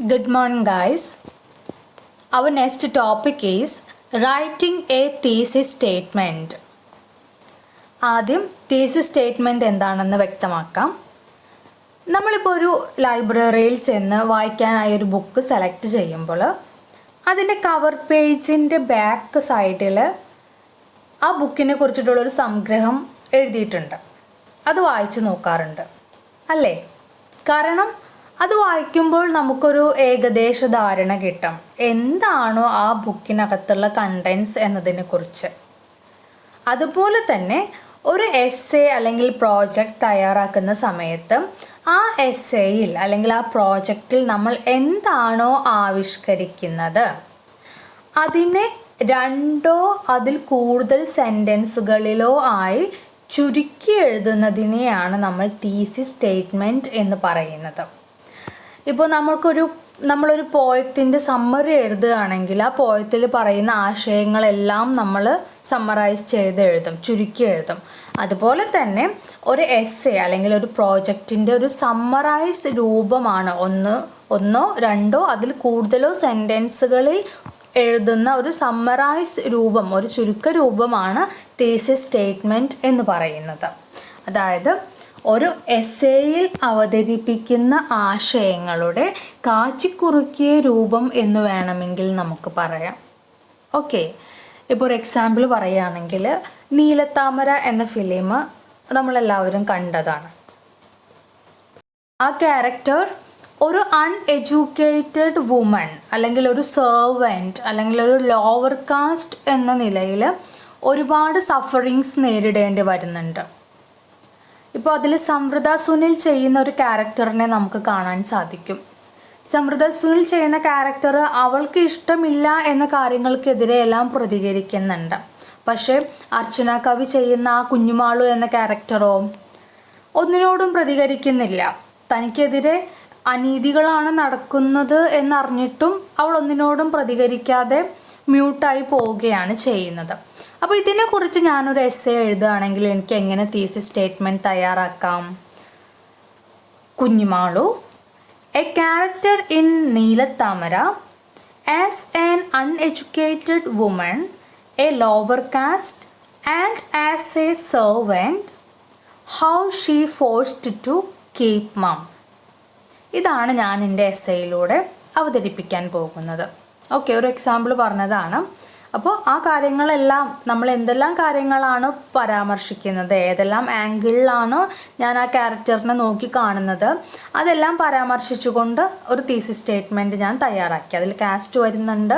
Good morning, guys. Our next topic is writing a thesis statement. ആദ്യം thesis statement എന്താണെന്ന് വ്യക്തമാക്കാം. നമ്മളിപ്പോൾ ഒരു ലൈബ്രറിയിൽ ചെന്ന് വായിക്കാനായി ഒരു ബുക്ക് സെലക്ട് ചെയ്യുമ്പോൾ അതിൻ്റെ കവർ പേജിൻ്റെ ബാക്ക് സൈഡിൽ ആ ബുക്കിനെ കുറിച്ചിട്ടുള്ളൊരു സംഗ്രഹം എഴുതിയിട്ടുണ്ട്. അത് വായിച്ചു നോക്കാറുണ്ട് അല്ലേ? കാരണം അത് വായിക്കുമ്പോൾ നമുക്കൊരു ഏകദേശ ധാരണ കിട്ടും എന്താണോ ആ ബുക്കിനകത്തുള്ള കണ്ടൻസ് എന്നതിനെക്കുറിച്ച്. അതുപോലെ തന്നെ ഒരു എസ്സേ അല്ലെങ്കിൽ പ്രോജക്റ്റ് തയ്യാറാക്കുന്ന സമയത്ത് ആ എസ്സേയിൽ അല്ലെങ്കിൽ ആ പ്രോജക്റ്റിൽ നമ്മൾ എന്താണോ ആവിഷ്കരിക്കുന്നത് അതിനെ രണ്ടോ അതിൽ കൂടുതൽ സെൻറ്റൻസുകളിലോ ആയി ചുരുക്കി എഴുതുന്നതിനെയാണ് നമ്മൾ തീസിസ് സ്റ്റേറ്റ്മെൻറ്റ് എന്ന് പറയുന്നത്. ഇപ്പോൾ നമ്മളൊരു പോയത്തിൻ്റെ സമ്മറി എഴുതുകയാണെങ്കിൽ ആ പോയത്തിൽ പറയുന്ന ആശയങ്ങളെല്ലാം നമ്മൾ സമ്മറൈസ് ചെയ്ത് എഴുതും, ചുരുക്കി എഴുതും. അതുപോലെ തന്നെ ഒരു എസ്സേ അല്ലെങ്കിൽ ഒരു പ്രോജക്റ്റിൻ്റെ ഒരു സമ്മറൈസ് രൂപമാണ് ഒന്നോ രണ്ടോ അതിൽ കൂടുതലോ സെൻറ്റൻസുകളിൽ എഴുതുന്ന ഒരു സമ്മറൈസ് രൂപം, ഒരു ചുരുക്ക രൂപമാണ് തീസിസ് സ്റ്റേറ്റ്മെൻറ്റ് എന്ന് പറയുന്നത്. അതായത് ഒരു എസ്സേയിൽ അവതരിപ്പിക്കുന്ന ആശയങ്ങളുടെ കാച്ചിക്കുറുക്കിയ രൂപം എന്ന് വേണമെങ്കിൽ നമുക്ക് പറയാം. ഓക്കെ, ഇപ്പോൾ ഒരു എക്സാമ്പിൾ പറയുകയാണെങ്കിൽ നീലത്താമര എന്ന ഫിലിം നമ്മളെല്ലാവരും കണ്ടതാണ്. ആ ക്യാരക്ടർ ഒരു അൺഎഡ്യൂക്കേറ്റഡ് വുമൺ അല്ലെങ്കിൽ ഒരു സെർവൻറ്റ് അല്ലെങ്കിൽ ഒരു ലോവർ കാസ്റ്റ് എന്ന നിലയിൽ ഒരുപാട് സഫറിങ്സ് നേരിടേണ്ടി വരുന്നുണ്ട്. ഇപ്പോൾ അതിൽ സമൃദ്ധ സുനിൽ ചെയ്യുന്ന ഒരു ക്യാരക്ടറിനെ നമുക്ക് കാണാൻ സാധിക്കും. സമൃദ്ധ സുനിൽ ചെയ്യുന്ന ക്യാരക്ടർ അവൾക്ക് ഇഷ്ടമില്ല എന്ന കാര്യങ്ങൾക്കെതിരെ എല്ലാം പ്രതികരിക്കുന്നുണ്ട്. പക്ഷേ അർച്ചന കവി ചെയ്യുന്ന ആ കുഞ്ഞുമാളു എന്ന ക്യാരക്ടറോ ഒന്നിനോടും പ്രതികരിക്കുന്നില്ല. തനിക്കെതിരെ അനീതികളാണ് നടക്കുന്നത് എന്നറിഞ്ഞിട്ടും അവൾ ഒന്നിനോടും പ്രതികരിക്കാതെ മ്യൂട്ടായി പോവുകയാണ് ചെയ്യുന്നത്. അപ്പോൾ ഇതിനെക്കുറിച്ച് ഞാനൊരു എസ്സേ എഴുതുകയാണെങ്കിൽ എനിക്ക് എങ്ങനെ തീസിസ് സ്റ്റേറ്റ്മെൻറ്റ് തയ്യാറാക്കാം? Kunjumalu, a character in Neelathamara as an uneducated woman, a lower caste and as a servant, how she forced to keep mum. ഇതാണ് ഞാൻ എൻ്റെ എസ്സേയിലൂടെ അവതരിപ്പിക്കാൻ പോകുന്നത്. ഓക്കെ, ഒരു എക്സാമ്പിൾ പറഞ്ഞതാണ്. അപ്പോൾ ആ കാര്യങ്ങളെല്ലാം നമ്മൾ എന്തെല്ലാം കാര്യങ്ങളാണ് പരാമർശിക്കുന്നത്, ഏതെല്ലാം ആംഗിളിലാണ് ഞാൻ ആ ക്യാരക്ടറിനെ നോക്കി കാണുന്നത്, അതെല്ലാം പരാമർശിച്ചുകൊണ്ട് ഒരു തീസിസ് സ്റ്റേറ്റ്മെൻറ്റ് ഞാൻ തയ്യാറാക്കി. അതിൽ കാസ്റ്റ് വരുന്നുണ്ട്,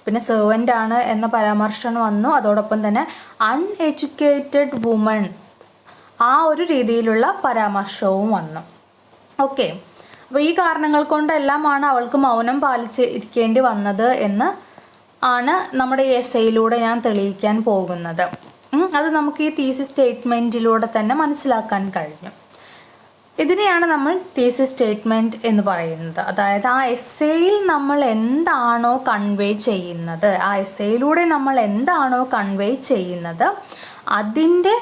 പിന്നെ സെർവൻ്റ് ആണ് എന്ന പരാമർശം വന്നു, അതോടൊപ്പം തന്നെ അൺഎഡ്യൂക്കേറ്റഡ് വുമൺ ആ ഒരു രീതിയിലുള്ള പരാമർശവും വന്നു. ഓക്കെ, അപ്പോൾ ഈ കാരണങ്ങൾ കൊണ്ടെല്ലാമാണ് അവൾക്ക് മൗനം പാലിച്ച് ഇരിക്കേണ്ടി വന്നത് എന്ന് ആണ് നമ്മുടെ ഈ എസ്സേയിലൂടെ ഞാൻ തെളിയിക്കാൻ പോകുന്നത്. അത് നമുക്ക് ഈ തീസിസ് സ്റ്റേറ്റ്മെൻറ്റിലൂടെ തന്നെ മനസ്സിലാക്കാൻ കഴിഞ്ഞു. ഇതിനെയാണ് നമ്മൾ തീസിസ് സ്റ്റേറ്റ്മെൻറ്റ് എന്ന് പറയുന്നത്. അതായത് ആ എസ്സേയിൽ നമ്മൾ എന്താണോ കൺവേ ചെയ്യുന്നത്, ആ എസ്സേയിലൂടെ നമ്മൾ എന്താണോ കൺവേ ചെയ്യുന്നത് അതിൻ്റെ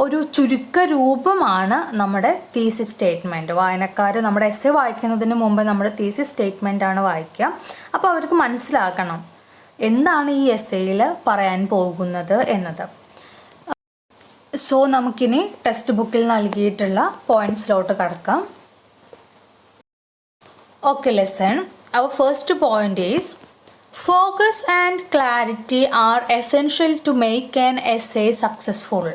ഒരു ചുരുക്ക രൂപമാണ് നമ്മുടെ തീസിസ് സ്റ്റേറ്റ്മെൻറ്റ്. വായനക്കാർ നമ്മുടെ എസ്സേ വായിക്കുന്നതിന് മുമ്പ് നമ്മുടെ തീസിസ് സ്റ്റേറ്റ്മെൻ്റ് ആണ് വായിക്കുക. അപ്പോൾ അവർക്ക് മനസ്സിലാക്കണം എന്താണ് ഈ എസ്സേയിൽ പറയാൻ പോകുന്നത് എന്നത്. സോ നമുക്കിനി ടെക്സ്റ്റ് ബുക്കിൽ നൽകിയിട്ടുള്ള പോയിൻറ്റ്സിലോട്ട് കടക്കാം. Okay, lesson our first point is focus and clarity are essential to make an essay successful.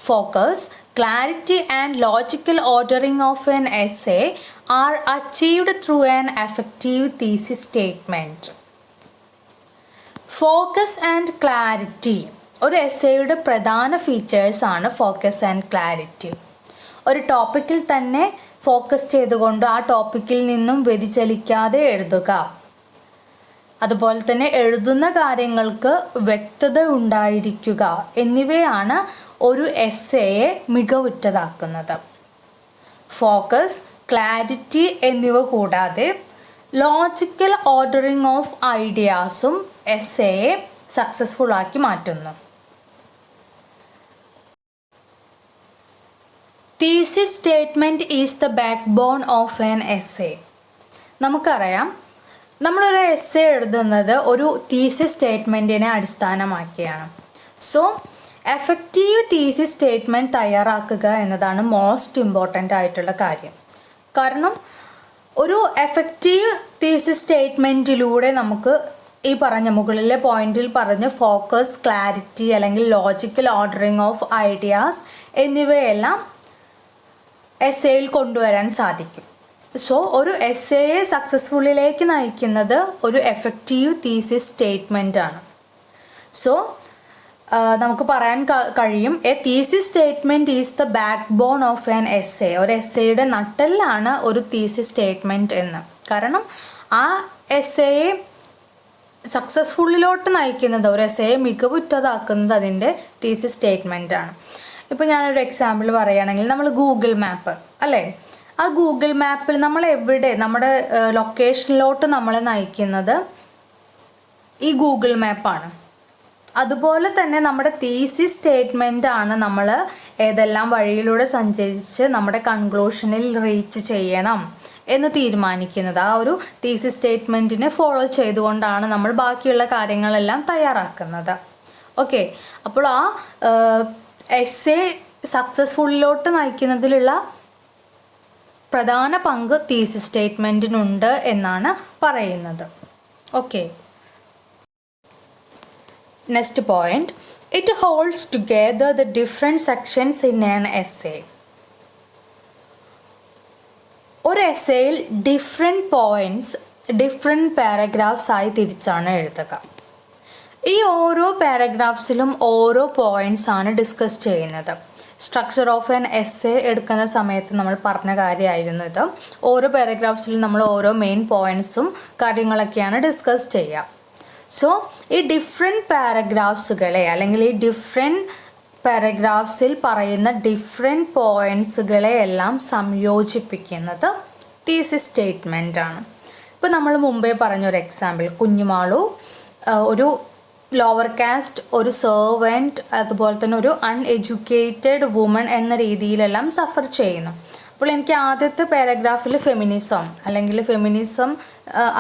Focus, clarity and logical ordering of an essay are achieved through an effective thesis statement. Focus and clarity ഒരു എസ്സേയുടെ പ്രധാന ഫീച്ചേഴ്സാണ് focus and clarity. ഒരു ടോപ്പിക്കിൽ തന്നെ focus ചെയ്തുകൊണ്ട് ആ ടോപ്പിക്കിൽ നിന്നും വ്യതിചലിക്കാതെ എഴുതുക, അതുപോലെ തന്നെ എഴുതുന്ന കാര്യങ്ങൾക്ക് വ്യക്തത ഉണ്ടായിരിക്കുക എന്നിവയാണ് ഒരു എസ്സേയെ മികവുറ്റതാക്കുന്നത്. ഫോക്കസ്, ക്ലാരിറ്റി എന്നിവ കൂടാതെ ലോജിക്കൽ ഓർഡറിംഗ് ഓഫ് ഐഡിയാസും എസ്സേയെ സക്സസ്ഫുൾ ആക്കി മാറ്റുന്നു. Thesis statement is the backbone of an essay. നമുക്കറിയാം നമ്മളൊരു എസ്സേ എഴുതുന്നത് ഒരു തീസിസ് സ്റ്റേറ്റ്മെൻറ്റിനെ അടിസ്ഥാനമാക്കിയാണ്. സോ എഫക്റ്റീവ് തീസിസ് സ്റ്റേറ്റ്മെൻറ്റ് തയ്യാറാക്കുക എന്നതാണ് മോസ്റ്റ് ഇമ്പോർട്ടൻ്റ് ആയിട്ടുള്ള കാര്യം. കാരണം ഒരു എഫക്റ്റീവ് തീസിസ് സ്റ്റേറ്റ്മെൻറ്റിലൂടെ നമുക്ക് ഈ പറഞ്ഞ മുകളിലെ പോയിന്റിൽ പറഞ്ഞ ഫോക്കസ്, ക്ലാരിറ്റി അല്ലെങ്കിൽ ലോജിക്കൽ ഓർഡറിങ് ഓഫ് ഐഡിയാസ് എന്നിവയെല്ലാം എസ്സേയിൽ കൊണ്ടുവരാൻ സാധിക്കും. സോ ഒരു എസ്സേയെ സക്സസ്ഫുള്ളിലേക്ക് നയിക്കുന്നത് ഒരു എഫക്റ്റീവ് തീസിസ് സ്റ്റേറ്റ്മെൻ്റ് ആണ്. സോ നമുക്ക് പറയാൻ കഴിയും a thesis statement is the backbone of an essay. ഒരു എസ്സേയുടെ നട്ടെല്ലാണ് ഒരു തീസിസ് സ്റ്റേറ്റ്മെൻറ്റ് എന്ന്. കാരണം ആ എസ്സേയെ സക്സസ്ഫുള്ളിലോട്ട് നയിക്കുന്നത്, ഒരു എസ്സേയെ മികവുറ്റതാക്കുന്നത് അതിൻ്റെ തീസിസ് സ്റ്റേറ്റ്മെൻ്റ് ആണ്. ഇപ്പോൾ ഞാനൊരു എക്സാമ്പിൾ പറയുകയാണെങ്കിൽ നമ്മൾ ഗൂഗിൾ മാപ്പ് അല്ലേ, ആ ഗൂഗിൾ മാപ്പിൽ നമ്മൾ എവിടെ നമ്മുടെ ലൊക്കേഷനിലോട്ട് നമ്മളെ നയിക്കുന്നത് ഈ ഗൂഗിൾ മാപ്പാണ്. അതുപോലെ തന്നെ നമ്മുടെ തീസിസ് സ്റ്റേറ്റ്മെൻ്റ് ആണ് നമ്മൾ ഏതെല്ലാം വഴിയിലൂടെ സഞ്ചരിച്ച് നമ്മുടെ കൺക്ലൂഷനിൽ റീച്ച് ചെയ്യണം എന്ന് തീരുമാനിക്കുന്നത്. ആ ഒരു തീസിസ് സ്റ്റേറ്റ്മെൻറ്റിനെ ഫോളോ ചെയ്തുകൊണ്ടാണ് നമ്മൾ ബാക്കിയുള്ള കാര്യങ്ങളെല്ലാം തയ്യാറാക്കുന്നത്. ഓക്കെ, അപ്പോൾ ആ എസ്സേ സക്സസ്ഫുള്ളിലോട്ട് നയിക്കുന്നതിലുള്ള പ്രധാന പങ്ക് തീസിസ് സ്റ്റേറ്റ്മെൻറ്റിനുണ്ട് എന്നാണ് പറയുന്നത്. Okay, next point, it holds together the different sections in an essay. ഒരു എസ്സേയിൽ ഡിഫറെൻറ്റ് പോയിൻറ്റ്സ് ഡിഫറെൻറ്റ് പാരഗ്രാഫ്സ് ആയി തിരിച്ചാണ് എഴുതുക. ഈ ഓരോ പാരഗ്രാഫ്സിലും ഓരോ പോയിൻറ്റ്സ് ആണ് ഡിസ്കസ് ചെയ്യുന്നത്. സ്ട്രക്ചർ ഓഫ് ആൻ എസ്സേ എടുക്കുന്ന സമയത്ത് നമ്മൾ പറഞ്ഞ കാര്യമായിരുന്നു ഇത്. ഓരോ പാരഗ്രാഫ്സിലും നമ്മൾ ഓരോ മെയിൻ പോയിൻറ്റ്സും കാര്യങ്ങളൊക്കെയാണ് ഡിസ്കസ് ചെയ്യുക. സോ ഈ ഡിഫറെൻറ്റ് പാരഗ്രാഫ്സുകളെ അല്ലെങ്കിൽ ഈ ഡിഫറെൻറ്റ് പാരഗ്രാഫ്സിൽ പറയുന്ന ഡിഫറെൻറ്റ് പോയിൻറ്റ്സുകളെ എല്ലാം സംയോജിപ്പിക്കുന്നത് തീസിസ് സ്റ്റേറ്റ്മെൻ്റ് ആണ്. ഇപ്പോൾ നമ്മൾ മുമ്പേ പറഞ്ഞൊരു എക്സാമ്പിൾ, കുഞ്ഞുമാളു ഒരു ലോവർ കാസ്റ്റ്, ഒരു സെർവൻറ്റ്, അതുപോലെ തന്നെ ഒരു അൺഎഡ്യൂക്കേറ്റഡ് വുമൺ എന്ന രീതിയിലെല്ലാം സഫർ ചെയ്യുന്നു. അപ്പോൾ എനിക്ക് ആദ്യത്തെ പാരഗ്രാഫിൽ ഫെമിനിസം അല്ലെങ്കിൽ ഫെമിനിസം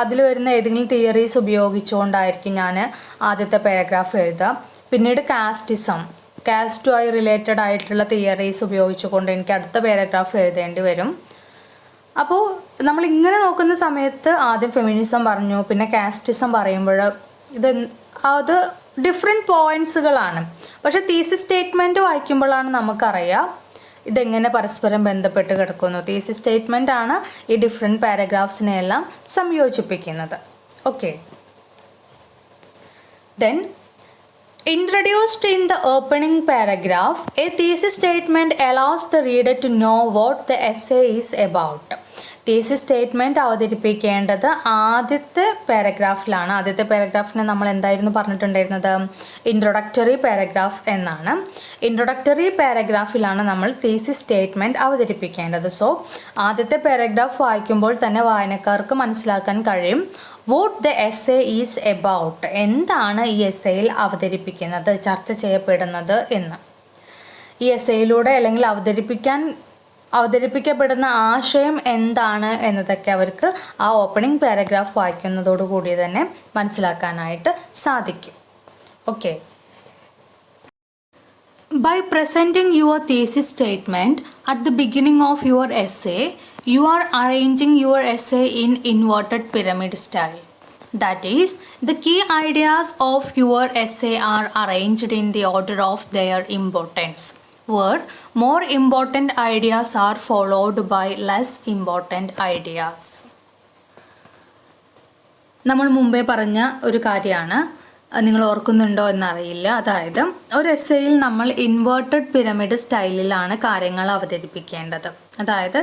അതിൽ വരുന്ന ഏതെങ്കിലും തിയറീസ് ഉപയോഗിച്ചുകൊണ്ടായിരിക്കും ഞാൻ ആദ്യത്തെ പാരഗ്രാഫ് എഴുതുക. പിന്നീട് കാസ്റ്റുമായി റിലേറ്റഡ് ആയിട്ടുള്ള തിയറീസ് ഉപയോഗിച്ചുകൊണ്ട് എനിക്ക് അടുത്ത പാരഗ്രാഫ് എഴുതേണ്ടി വരും. അപ്പോൾ നമ്മളിങ്ങനെ നോക്കുന്ന സമയത്ത് ആദ്യം ഫെമിനിസം പറഞ്ഞു, പിന്നെ കാസ്റ്റിസം പറയുമ്പോൾ അത് ഡിഫറെൻറ്റ് പോയിൻറ്റ്സുകളാണ്. പക്ഷേ തീസിസ് സ്റ്റേറ്റ്മെൻറ്റ് വായിക്കുമ്പോഴാണ് നമുക്കറിയാം ഇതെങ്ങനെ പരസ്പരം ബന്ധപ്പെട്ട് കിടക്കുന്നു. തീസിസ് സ്റ്റേറ്റ്മെൻ്റ് ആണ് ഈ ഡിഫറെൻറ്റ് പാരഗ്രാഫ്സിനെയെല്ലാം സംയോജിപ്പിക്കുന്നത്. Okay, then introduced in the opening paragraph, a thesis statement allows the reader to know what the essay is about. Thesis statement അവതരിപ്പിക്കേണ്ടത് ആദ്യത്തെ പാരഗ്രാഫിലാണ്. ആദ്യത്തെ പാരഗ്രാഫിനെ നമ്മൾ എന്തായിരുന്നു പറഞ്ഞിട്ടുണ്ടായിരുന്നത്? ഇൻട്രൊഡക്ടറി പാരഗ്രാഫ് എന്നാണ്. ഇൻട്രൊഡക്ടറി പാരഗ്രാഫിലാണ് നമ്മൾ തീസിസ് സ്റ്റേറ്റ്മെൻറ്റ് അവതരിപ്പിക്കേണ്ടത്. സോ ആദ്യത്തെ പാരഗ്രാഫ് വായിക്കുമ്പോൾ തന്നെ വായനക്കാർക്ക് മനസ്സിലാക്കാൻ കഴിയും what the essay is about, എന്താണ് ഈ എസ്സേയിൽ അവതരിപ്പിക്കുന്നത്, ചർച്ച ചെയ്യപ്പെടുന്നത് എന്ന്. ഈ എസ്സേയിലൂടെ അല്ലെങ്കിൽ അവതരിപ്പിക്കപ്പെടുന്ന ആശയം എന്താണ് എന്നതൊക്കെ അവർക്ക് ആ ഓപ്പണിംഗ് പാരഗ്രാഫ് വായിക്കുന്നതോടുകൂടി തന്നെ മനസ്സിലാക്കാനായിട്ട് സാധിക്കും. Okay, by presenting your thesis statement at the beginning of your essay, you are arranging your essay in inverted pyramid style. That is, the key ideas of your essay are arranged in the order of their importance, where more important ideas are followed by less important ideas. നമ്മൾ മുമ്പേ പറഞ്ഞ ഒരു കാര്യമാണ്, നിങ്ങൾ ഓർക്കുന്നുണ്ടോ എന്നറിയില്ല. അതായത് ഒരു എസ്സേയിൽ നമ്മൾ ഇൻവേർട്ടഡ് പിരമിഡ് സ്റ്റൈലിലാണ് കാര്യങ്ങൾ അവതരിപ്പിക്കേണ്ടത്. അതായത്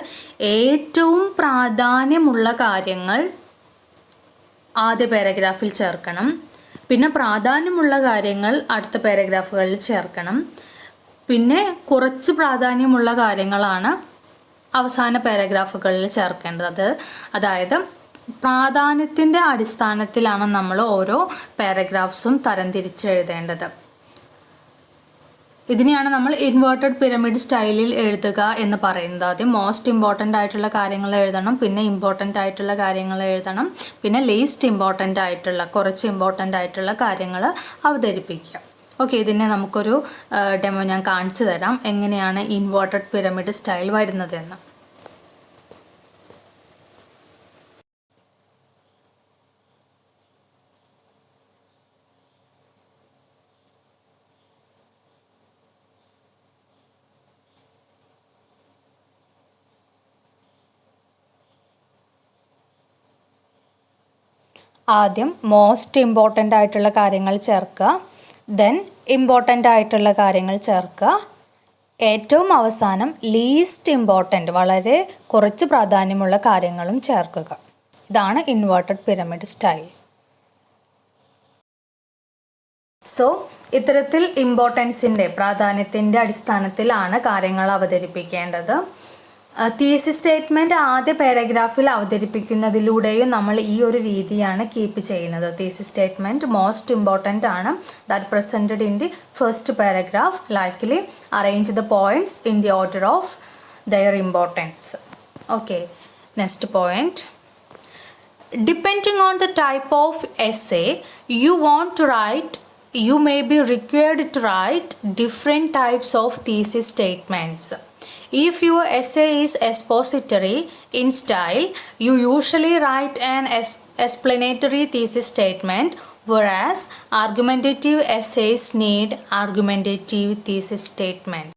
ഏറ്റവും പ്രാധാന്യമുള്ള കാര്യങ്ങൾ ആദ്യ പാരഗ്രാഫിൽ ചേർക്കണം, പിന്നെ പ്രാധാന്യമുള്ള കാര്യങ്ങൾ അടുത്ത പാരഗ്രാഫുകളിൽ ചേർക്കണം, പിന്നെ കുറച്ച് പ്രാധാന്യമുള്ള കാര്യങ്ങളാണ് അവസാന പാരഗ്രാഫുകളിൽ ചേർക്കേണ്ടത്. അതായത് പ്രാധാന്യത്തിൻ്റെ അടിസ്ഥാനത്തിലാണ് നമ്മൾ ഓരോ പാരഗ്രാഫ്സും തരംതിരിച്ച് എഴുതേണ്ടത്. ഇതിനെയാണ് നമ്മൾ ഇൻവേർട്ടഡ് പിരമിഡ് സ്റ്റൈലിൽ എഴുതുക എന്ന് പറയുന്നത്. ആദ്യം മോസ്റ്റ് ഇമ്പോർട്ടൻ്റ് ആയിട്ടുള്ള കാര്യങ്ങൾ എഴുതണം, പിന്നെ ഇമ്പോർട്ടൻ്റ് ആയിട്ടുള്ള കാര്യങ്ങൾ എഴുതണം, പിന്നെ ലീസ്റ്റ് ഇമ്പോർട്ടൻ്റ് ആയിട്ടുള്ള കുറച്ച് ഇമ്പോർട്ടൻ്റ് ആയിട്ടുള്ള കാര്യങ്ങൾ അവതരിപ്പിക്കുക. ഓക്കെ, ഇതിനെ നമുക്കൊരു ഡെമോ ഞാൻ കാണിച്ചു തരാം എങ്ങനെയാണ് ഇൻവേർട്ടഡ് പിരമിഡ് സ്റ്റൈൽ വരുന്നതെന്ന്. ആദ്യം മോസ്റ്റ് ഇമ്പോർട്ടൻ്റ് ആയിട്ടുള്ള കാര്യങ്ങൾ ചേർക്കുക, ദെൻ ഇമ്പോർട്ടൻ്റ് ആയിട്ടുള്ള കാര്യങ്ങൾ ചേർക്കുക, ഏറ്റവും അവസാനം ലീസ്റ്റ് ഇമ്പോർട്ടൻ്റ് വളരെ കുറച്ച് പ്രാധാന്യമുള്ള കാര്യങ്ങളും ചേർക്കുക. ഇതാണ് ഇൻവേർട്ടഡ് പിരമിഡ് സ്റ്റൈൽ. സോ ഇത്തരത്തിൽ ഇമ്പോർട്ടൻസിൻ്റെ പ്രാധാന്യത്തിൻ്റെ അടിസ്ഥാനത്തിലാണ് കാര്യങ്ങൾ അവതരിപ്പിക്കേണ്ടത്. തീസിസ് സ്റ്റേറ്റ്മെൻറ്റ് ആദ്യ പാരഗ്രാഫിൽ അവതരിപ്പിക്കുന്നതിലൂടെയും നമ്മൾ ഈ ഒരു രീതിയാണ് കീപ്പ് ചെയ്യുന്നത്. തീസിസ് സ്റ്റേറ്റ്മെൻറ്റ് മോസ്റ്റ് ഇമ്പോർട്ടൻ്റ് ആണ്, that presented in the first paragraph. Likely arrange the points in the order of their importance. Okay, next point. Depending on the type of essay you want to write, you may be required to write different types of thesis statements. If your essay is expository in style, you usually write an explanatory thesis statement, whereas argumentative essays need argumentative thesis statement.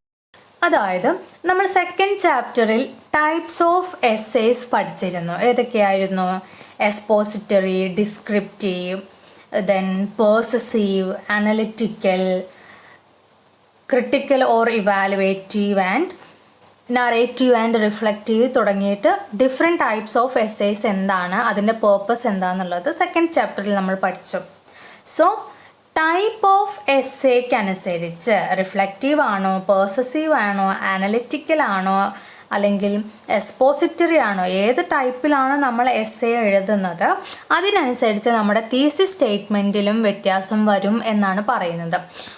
അതായത് നമ്മൾ second ചാപ്റ്ററിൽ types of essays പഠിച്ചിരുന്നു. ഏതൊക്കെയായിരുന്നു? Expository, descriptive, then persuasive, analytical, critical or evaluative and narrative and reflective തുടങ്ങിയിട്ട് different types of essays എന്താണ്, അതിൻ്റെ purpose എന്താണെന്നുള്ളത് second ചാപ്റ്ററിൽ നമ്മൾ പഠിച്ചു. സോ ടൈപ്പ് ഓഫ് എസ്സേക്ക് അനുസരിച്ച് റിഫ്ലക്റ്റീവ് ആണോ, പെർസസീവ് ആണോ, അനലിറ്റിക്കൽ ആണോ, അല്ലെങ്കിൽ എക്സ്പോസിറ്ററി ആണോ, ഏത് ടൈപ്പിലാണ് നമ്മൾ എസ്സേ എഴുതുന്നത് അതിനനുസരിച്ച് നമ്മുടെ തീസിസ് സ്റ്റേറ്റ്മെൻറ്റിലും വ്യത്യാസം വരും എന്നാണ് പറയുന്നത്.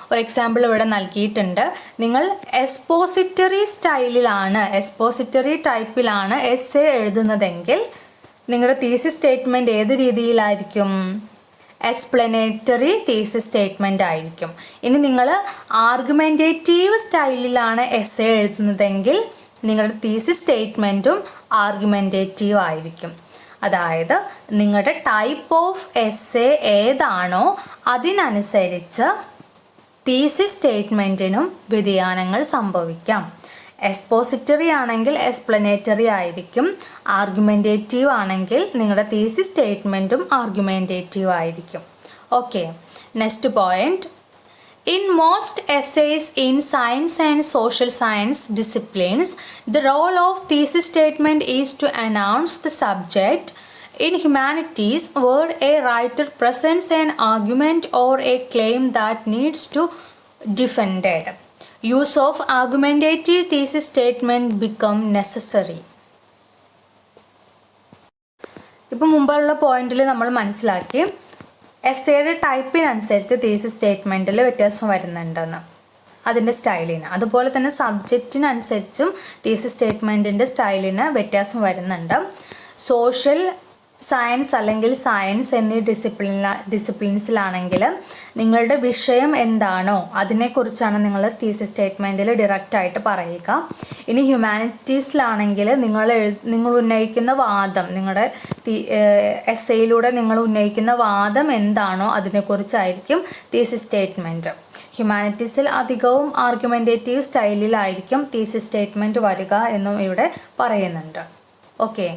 ഒരു എക്സാമ്പിൾ ഇവിടെ നൽകിയിട്ടുണ്ട്. നിങ്ങൾ എക്സ്പോസിറ്ററി സ്റ്റൈലിലാണ്, എക്സ്പോസിറ്ററി ടൈപ്പിലാണ് എസ്സേ എഴുതുന്നതെങ്കിൽ നിങ്ങളുടെ തീസിസ് സ്റ്റേറ്റ്മെൻറ്റ് ഏത് രീതിയിലായിരിക്കും? എക്സ്പ്ലനേറ്ററി തീസിസ് സ്റ്റേറ്റ്മെൻ്റ് ആയിരിക്കും. ഇനി നിങ്ങൾ ആർഗ്യുമെൻറ്റേറ്റീവ് സ്റ്റൈലിലാണ് എസ്സേ എഴുതുന്നതെങ്കിൽ നിങ്ങളുടെ തീസിസ് സ്റ്റേറ്റ്മെൻറ്റും ആർഗ്യുമെൻറ്റേറ്റീവ് ആയിരിക്കും. അതായത് നിങ്ങളുടെ ടൈപ്പ് ഓഫ് എസ്സേ ഏതാണോ അതിനനുസരിച്ച് തീസിസ് സ്റ്റേറ്റ്മെൻറ്റിനും വ്യതിയാനങ്ങൾ സംഭവിക്കാം. എക്സ്പോസിറ്ററി ആണെങ്കിൽ എക്സ്പ്ലനേറ്ററി ആയിരിക്കും, ആർഗ്യുമെൻറ്റേറ്റീവ് ആണെങ്കിൽ നിങ്ങളുടെ തീസിസ് സ്റ്റേറ്റ്മെൻറ്റും ആർഗ്യുമെൻറ്റേറ്റീവ് ആയിരിക്കും. Okay, next point. In most essays in science and social science disciplines, the role of thesis statement is to announce the subject. In humanities, where a writer presents an argument or a claim that needs to be defended, use of argumentative thesis statement become necessary. ഇപ്പോൾ മുമ്പുള്ള പോയിന്റിൽ നമ്മൾ മനസ്സിലാക്കി എസ്സേയുടെ ടൈപ്പിനനുസരിച്ച് thesis സ്റ്റേറ്റ്മെൻറ്റിൽ വ്യത്യാസം വരുന്നുണ്ടെന്ന്, അതിൻ്റെ സ്റ്റൈലിന്. അതുപോലെ തന്നെ സബ്ജക്റ്റിനനുസരിച്ചും തീസിസ് സ്റ്റേറ്റ്മെൻറ്റിൻ്റെ സ്റ്റൈലിന് വ്യത്യാസം വരുന്നുണ്ട്. സോഷ്യൽ സയൻസ് അല്ലെങ്കിൽ സയൻസ് എന്നീ ഡിസിപ്ലിൻസിലാണെങ്കിൽ നിങ്ങളുടെ വിഷയം എന്താണോ അതിനെക്കുറിച്ചാണ് നിങ്ങൾ തീസിസ് സ്റ്റേറ്റ്മെൻറ്റിൽ ഡയറക്റ്റായിട്ട് പറയുക. ഇനി ഹ്യൂമാനിറ്റീസിലാണെങ്കിൽ നിങ്ങൾ ഉന്നയിക്കുന്ന വാദം, നിങ്ങളുടെ എസ്സേയിലൂടെ നിങ്ങൾ ഉന്നയിക്കുന്ന വാദം എന്താണോ അതിനെക്കുറിച്ചായിരിക്കും തീസിസ് സ്റ്റേറ്റ്മെൻറ്റ്. ഹ്യൂമാനിറ്റീസിൽ അധികവും ആർഗ്യുമെൻറ്റേറ്റീവ് സ്റ്റൈലിലായിരിക്കും തീസിസ് സ്റ്റേറ്റ്മെൻറ്റ് വരിക എന്നും ഇവിടെ പറയുന്നുണ്ട്. ഓക്കെ.